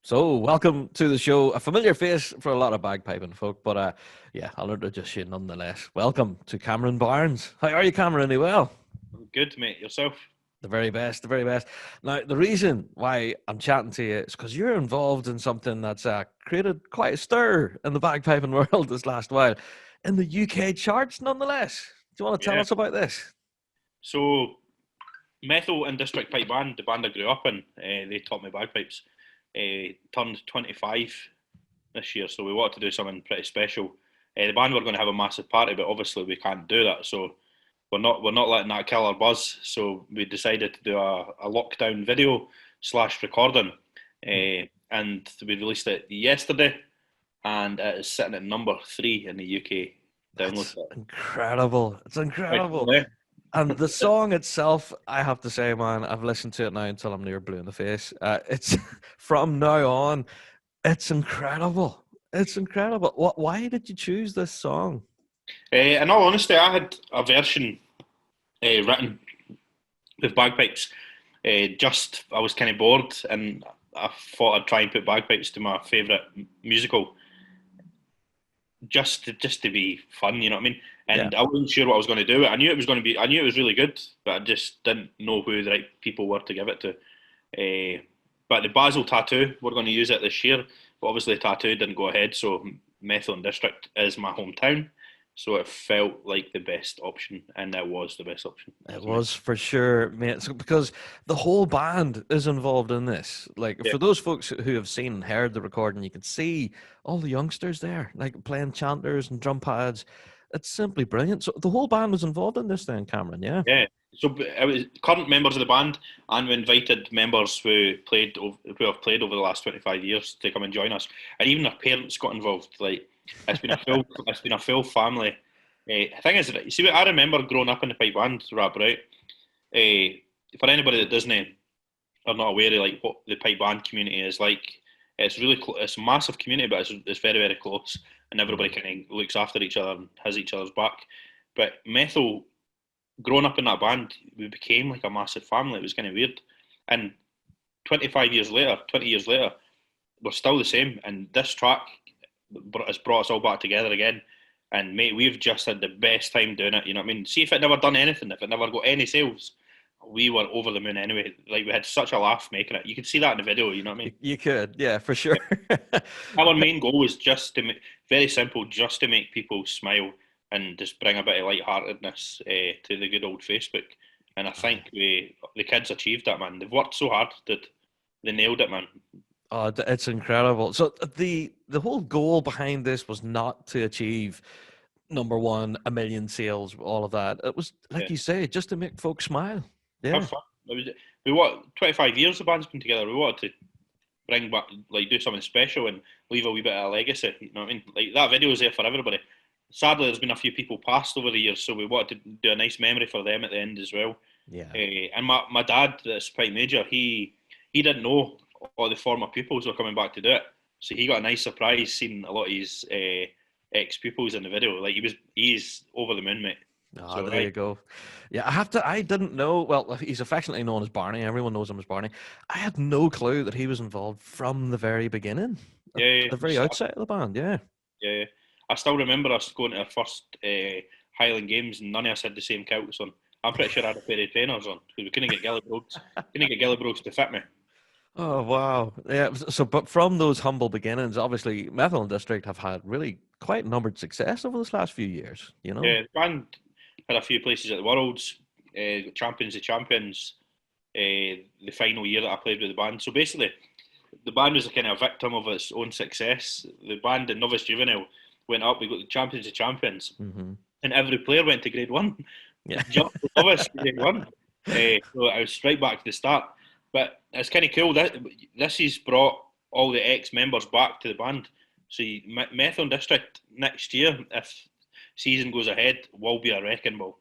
So, welcome to the show. A familiar face for a lot of bagpiping folk, but yeah, I'll introduce you nonetheless. Welcome to Cameron Barnes. How are you, Cameron? Are you well? Good, mate. Yourself? The very best, the very best. Now, the reason why I'm chatting to you is because you're involved in something that's created quite a stir in the bagpiping world this last while, in the UK charts, nonetheless. Do you want to tell Yeah. us about this? So, Methil and District Pipe Band, the band I grew up in, they taught me bagpipes. Turned 25 this year, so we wanted to do something pretty special. The band were going to have a massive party, but obviously we can't do that. So we're not letting that kill our buzz. So we decided to do a lockdown video slash recording, and we released it yesterday, and it is sitting at number 3 in the UK download. That's incredible. It's Right, incredible. yeah. And the song itself, I have to say, man, I've listened to it now until I'm near blue in the face. It's from now on, it's incredible. It's incredible. Why did you choose this song? In all honesty, I had a version written with bagpipes. Just I was kind of bored, and I thought I'd try and put bagpipes to my favourite musical, just to be fun. You know what I mean? Yeah. And I wasn't sure what I was going to do. I knew it was going to be. I knew it was really good, but I just didn't know who the right people were to give it to. But the Basel Tattoo, we're going to use it this year. But obviously, Tattoo didn't go ahead. So Methil District is my hometown. So it felt like the best option, and it was the best option. It was for sure, mate. Because the whole band is involved in this. Like Yeah. for those folks who have seen and heard the recording, you can see all the youngsters there, like playing chanters and drum pads. It's simply brilliant. So the whole band was involved in this then, Cameron, yeah? Yeah. So it was current members of the band, and we invited members who have played over the last 25 years to come and join us, and even their parents got involved. Like it's been a full family. Thing is, you see, I remember growing up in the pipe band rap, right? For anybody that doesn't are not aware of like what the pipe band community is like, it's really it's a massive community, but it's very very close, and everybody kind of looks after each other and has each other's back. But Methil, growing up in that band, we became like a massive family. It was kind of weird. And 25 years later, 20 years later, we're still the same. And this track has brought us all back together again. And mate, we've just had the best time doing it. You know what I mean? See, if it never done anything, if it never got any sales, we were over the moon anyway. Like we had such a laugh making it. You could see that in the video. You know what I mean? You could, yeah, for sure. Our main goal was just to make, very simple, just to make people smile and just bring a bit of lightheartedness to the good old Facebook. And I think the kids achieved that, man. They've worked so hard that they nailed it, man. Oh, it's incredible. So the whole goal behind this was not to achieve number one, a million sales, all of that. It was like Yeah, you say, just to make folks smile. have Yeah. fun. We want 25 years the band's been together. We wanted to bring back, like, do something special and leave a wee bit of a legacy. You know what I mean? Like that video is there for everybody. Sadly, there's been a few people passed over the years, so we wanted to do a nice memory for them at the end as well. Yeah. And my dad, that's Prime Major, he didn't know all the former pupils were coming back to do it, so he got a nice surprise seeing a lot of his ex pupils in the video. Like he's over the moon, mate. Ah, So there you go. Yeah, I didn't know. Well, he's affectionately known as Barney. Everyone knows him as Barney. I had no clue that he was involved from the very beginning, at yeah, the very outset of the band. Yeah. yeah. I still remember us going to our first Highland Games, and none of us had the same kilts on. I'm pretty sure I had a pair of trainers on because we couldn't get Gillibrogues to fit me. Oh wow. Yeah. So, but from those humble beginnings, obviously, Methil and District have had really quite numbered success over this last few years. You know. Yeah, the band had a few places at the Worlds, Champions of Champions, the final year that I played with the band. So basically, the band was a kind of victim of its own success. The band in Novice Juvenile went up, we got the Champions of Champions, Mm-hmm. and every player went to Grade 1. Yeah. Just the Novice to Grade 1. So I was straight back to the start. But it's kind of cool. This has brought all the ex-members back to the band. So Methil District next year, if season goes ahead, will be a wrecking ball.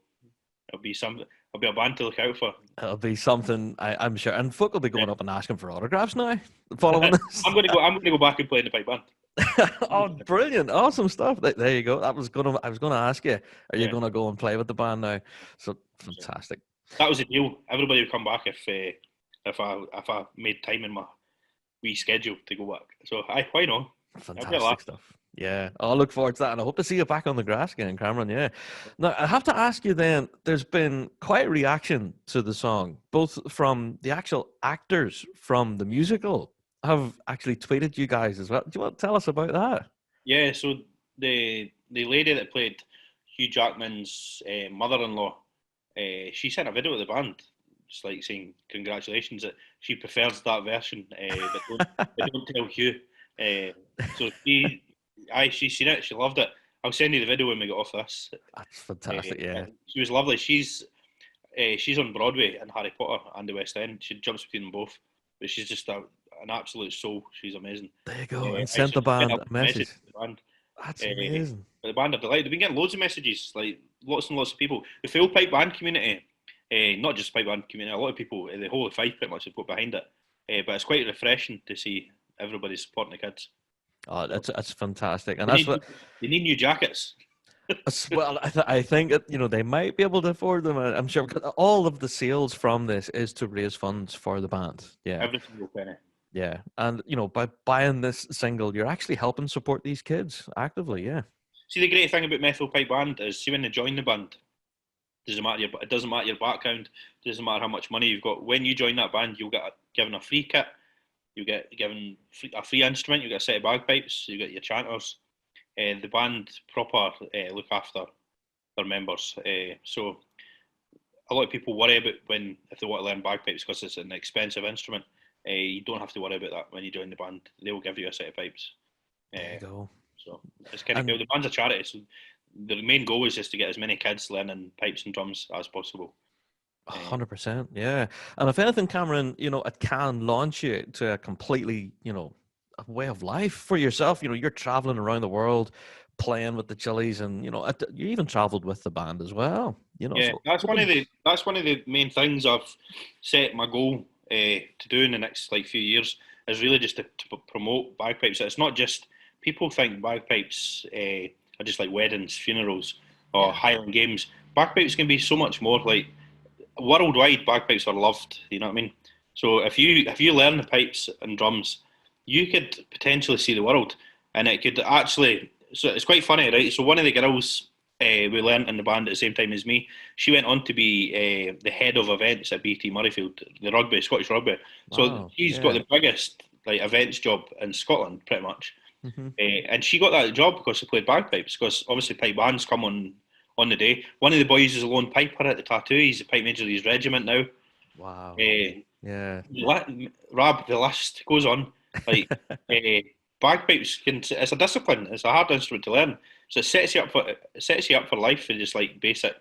It'll be something. It'll be a band to look out for. It'll be something I'm sure, and folk will be Yeah. going up and asking for autographs now, following this. I'm going to go. I'm going to go back and play in the pipe band. Oh, brilliant! Awesome stuff. There you go. I was gonna ask you, are you Yeah. gonna go and play with the band now? So fantastic. That was the deal. Everybody would come back if I made time in my reschedule to go back. So why not? I'll be a Fantastic laugh. stuff. Yeah, I look forward to that, and I hope to see you back on the grass again, Cameron. Yeah. Now, I have to ask you then, there's been quite a reaction to the song, both from the actual actors from the musical have actually tweeted you guys as well. Do you want to tell us about that? Yeah, so the lady that played Hugh Jackman's mother-in-law, she sent a video of the band, just like saying congratulations that she prefers that version, but don't tell Hugh. So she's seen it, she loved it. I'll send you the video when we get off this. That's fantastic. Yeah. She was lovely. She's on Broadway in Harry Potter and the West End. She jumps between them both, but she's just an absolute soul. She's amazing. There you go. And I sent the sent a band a message message. to the band. That's Uh, amazing. but the band are delighted. They've been getting loads of messages, like lots and lots of people. The full pipe band community, not just pipe band community, a lot of people, the whole of Fife pretty much have put behind it. But it's quite refreshing to see everybody supporting the kids. Oh, that's fantastic, and They that's need, what. they need new jackets. Well, I think they might be able to afford them. I'm sure because all of the sales from this is to raise funds for the band. Yeah, Every single penny. yeah, and by buying this single, you're actually helping support these kids actively. Yeah. See, the great thing about Methyl Pipe Band is, see, when they join the band, it doesn't matter your background, it doesn't matter how much money you've got. When you join that band, you'll get given a free kit, you get given a free instrument, you get a set of bagpipes, you get your chanters. The band proper look after their members. So a lot of people worry about if they want to learn bagpipes because it's an expensive instrument. You don't have to worry about that when you join the band. They will give you a set of pipes. There you go. So it's kind of And cool. The band's a charity, so the main goal is just to get as many kids learning pipes and drums as possible. 100%, yeah. And if anything, Cameron, it can launch you to a completely, a way of life for yourself. You're traveling around the world, playing with the Chili's, and you even traveled with the band as well. Yeah, So that's one of the main things I've set my goal to do in the next few years is really just to promote bagpipes. It's not just people think bagpipes are just like weddings, funerals, or Highland games. Bagpipes can be so much more. Like worldwide, bagpipes are loved. You know what I mean? So if you learn the pipes and drums, you could potentially see the world, and it could actually. So it's quite funny, right? So one of the girls we learned in the band at the same time as me, she went on to be the head of events at BT Murrayfield, the rugby, Scottish rugby. So wow, she's got yeah. the biggest events job in Scotland, pretty much. Hmm. And she got that job because she played bagpipes. Because obviously pipe bands come on the day. One of the boys is a lone piper at the Tattoo. He's a pipe major of his regiment now. Wow, Uh, yeah. Rab, the list goes on. Like uh, bagpipes it's a discipline. It's a hard instrument to learn. So it sets you up for life for just like basic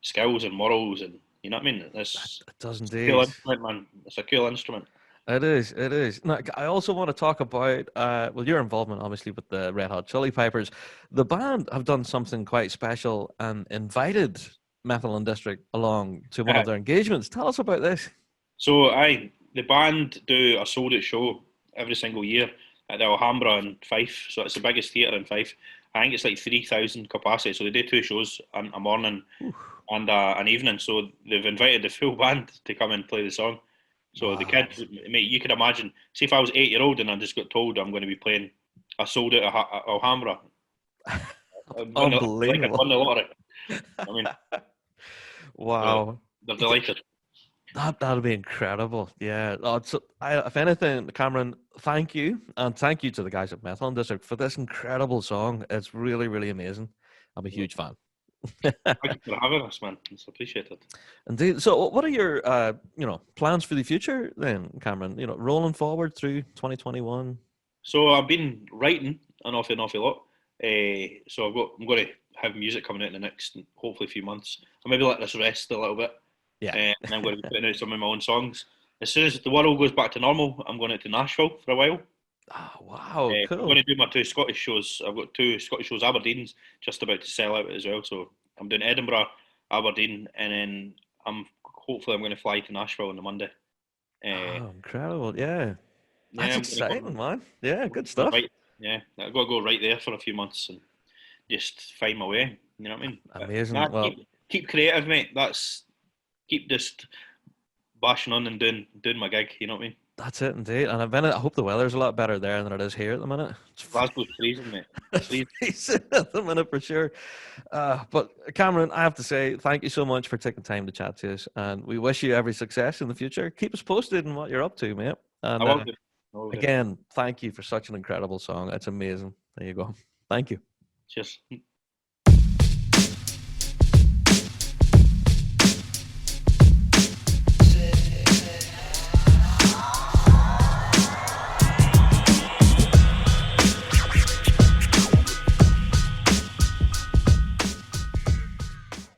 skills and morals, and you know what I mean. It's It does a cool indeed. instrument, man. It's a cool instrument. It is. It is. Now, I also want to talk about, your involvement, obviously, with the Red Hot Chili Peppers. The band have done something quite special and invited Methil District along to one of their engagements. Tell us about this. So the band do a sold out show every single year at the Alhambra in Fife. So it's the biggest theatre in Fife. I think it's like 3,000 capacity. So they do two shows, a morning and an evening. So they've invited the full band to come and play the song. So the Wow. kids, mate, you could imagine. See, if I was 8-year-old and I just got told I'm going to be playing a sold out Alhambra, I'd won like I'd Unbelievable. won the lottery. I mean, so Wow. they're delighted. That'll be incredible. Yeah. If anything, Cameron, thank you. And thank you to the guys at Methil District for this incredible song. It's really, really amazing. I'm a huge fan. Thank you for having us, man. It's appreciated. Indeed. So, what are your, plans for the future then, Cameron? Rolling forward through 2021. So I've been writing an awful lot. So I'm going to have music coming out in the next, hopefully, few months. I'll maybe let this rest a little bit. Yeah. And I'm going to be putting out some of my own songs. As soon as the world goes back to normal, I'm going out to Nashville for a while. Oh, wow. I'm Cool. going to do my two Scottish shows. I've got two Scottish shows. Aberdeen's just about to sell out as well. So I'm doing Edinburgh, Aberdeen, and then I'm going to fly to Nashville on the Monday. Oh, incredible. Yeah. Yeah, That's I'm going to exciting, man. Yeah, good go stuff. right. Yeah, I've got to go right there for a few months and just find my way. You know what I mean? Amazing. Nah, Well, keep creative, mate. Keep just bashing on and doing my gig. You know what I mean? That's it indeed. And I hope the weather's a lot better there than it is here at the minute. It's Glasgow's freezing, mate. freezing at the minute for sure. But Cameron, I have to say thank you so much for taking time to chat to us, and we wish you every success in the future. Keep us posted on what you're up to, mate. And I will do. I will do. again, thank you for such an incredible song. It's amazing. There you go. Thank you. Cheers.